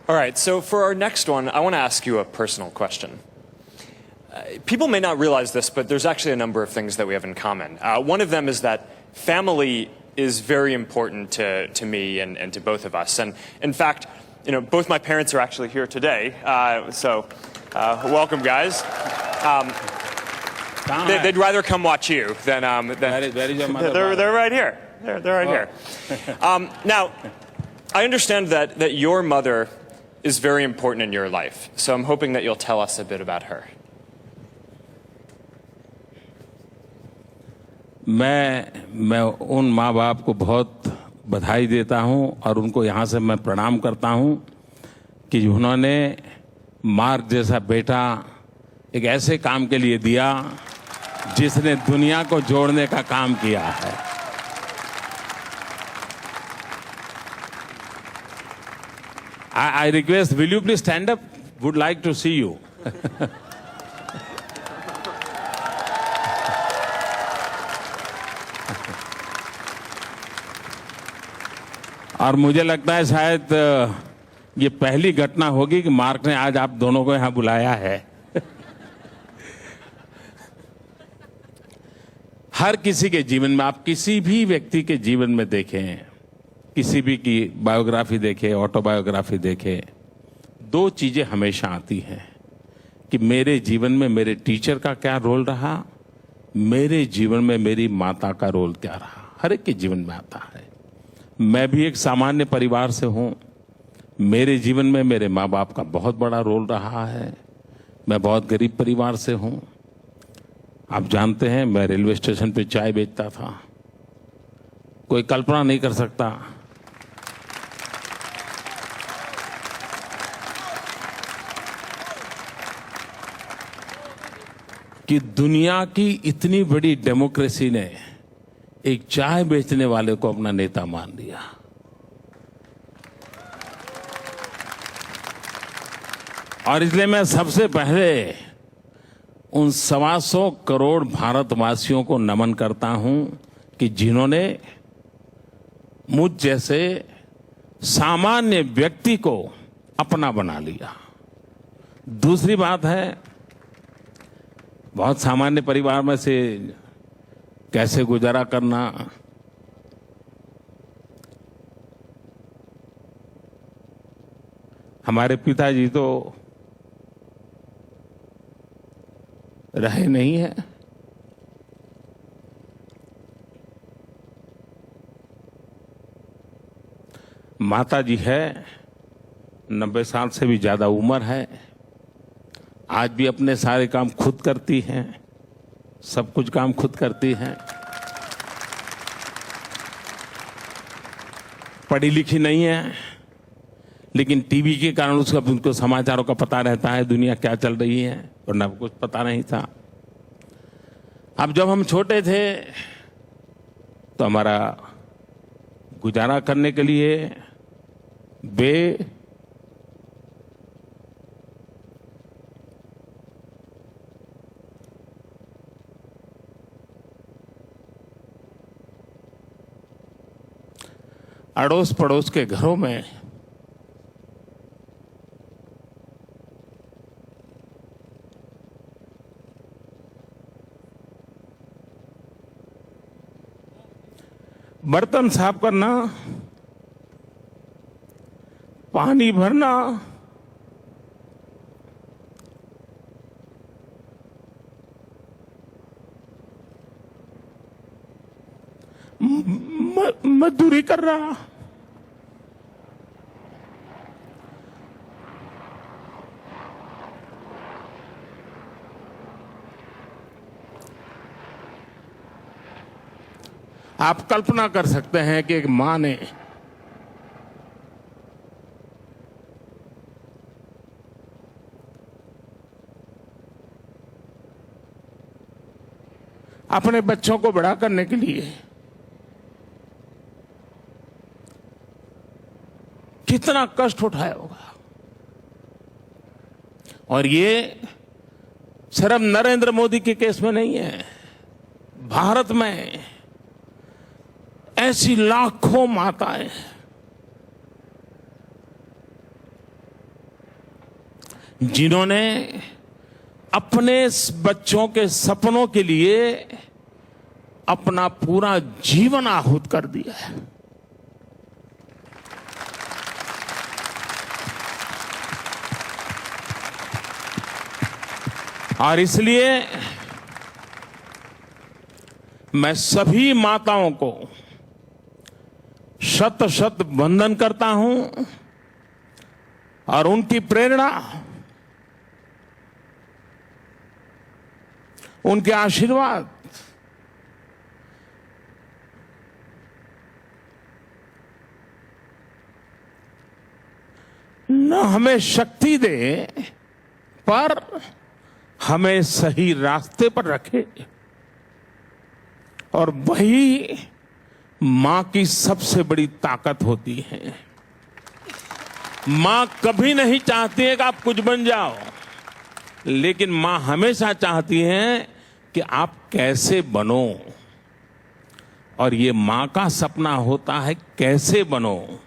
All right, so for our next one, I want to ask you a personal question. People may not realize this, but there's actually a number of things that we have in common. One of them is that family is very important to me and to both of us. And in fact, you know, both my parents are actually here today. So welcome, guys. They'd rather come watch you than Where is your mother? they're right here. They're right here. Now, I understand that your mother is very important in your life. So I'm hoping that you'll tell us a bit about her. मैं उन माँ बाप को बहुत बधाई देता हूं और उनको यहाँ से मैं प्रणाम करता हूं कि उन्होंने मार्क जैसा बेटा एक ऐसे काम के लिए दिया जिसने दुनिया को जोड़ने का काम किया है। I request, will you please stand up? Would like to see you. और मुझे लगता है शायद ये पहली घटना होगी कि मार्क ने आज आप दोनों को यहां बुलाया है। हर किसी के जीवन में, आप किसी भी व्यक्ति के जीवन में देखें, किसी भी की बायोग्राफी देखें, ऑटोबायोग्राफी देखें, दो चीजें हमेशा आती हैं कि मेरे जीवन में मेरे टीचर का क्या रोल रहा, मेरे जीवन में मेरी माता का रोल क्या रहा। हर एक के जीवन में आता है। मैं भी एक सामान्य परिवार से हूं। मेरे जीवन में मेरे माँ बाप का बहुत बड़ा रोल रहा है। मैं बहुत गरीब परिवार से हूं। आप जानते हैं, मैं रेलवे स्टेशन पे चाय बेचता था। कोई कल्पना नहीं कर सकता कि दुनिया की इतनी बड़ी डेमोक्रेसी ने एक चाय बेचने वाले को अपना नेता मान लिया। और इसलिए मैं सबसे पहले उन 125 करोड़ भारतवासियों को नमन करता हूं कि जिन्होंने मुझ जैसे सामान्य व्यक्ति को अपना बना लिया। दूसरी बात है, बहुत सामान्य परिवार में से कैसे गुजारा करना, हमारे पिताजी तो रहे नहीं है। माता जी है, 90 साल से भी ज्यादा उम्र है। आज भी अपने सारे काम खुद करती हैं, सब कुछ काम खुद करती हैं। पढ़ी लिखी नहीं है, लेकिन टीवी के कारण उनको समाचारों का पता रहता है, दुनिया क्या चल रही है, वरना कुछ पता नहीं था। अब जब हम छोटे थे तो हमारा गुजारा करने के लिए वे अड़ोस पड़ोस के घरों में बर्तन साफ करना, पानी भरना, मजदूरी कर रहा, आप कल्पना कर सकते हैं कि एक मां ने अपने बच्चों को बड़ा करने के लिए कितना कष्ट उठाया होगा। और ये सिर्फ नरेंद्र मोदी के केस में नहीं है, भारत में ऐसी लाखों माताएं जिन्होंने अपने बच्चों के सपनों के लिए अपना पूरा जीवन आहूत कर दिया है। और इसलिए मैं सभी माताओं को शत शत वंदन करता हूं और उनकी प्रेरणा, उनके आशीर्वाद न हमें शक्ति दे पर हमें सही रास्ते पर रखे। और वही मां की सबसे बड़ी ताकत होती है। मां कभी नहीं चाहती है कि आप कुछ बन जाओ, लेकिन मां हमेशा चाहती है कि आप कैसे बनो। और ये मां का सपना होता है कैसे बनो।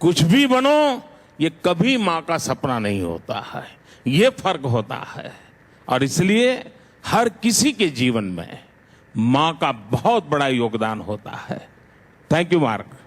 कुछ भी बनो, ये कभी मां का सपना नहीं होता है। ये फर्क होता है। और इसलिए हर किसी के जीवन में मां का बहुत बड़ा योगदान होता है। Thank you mark.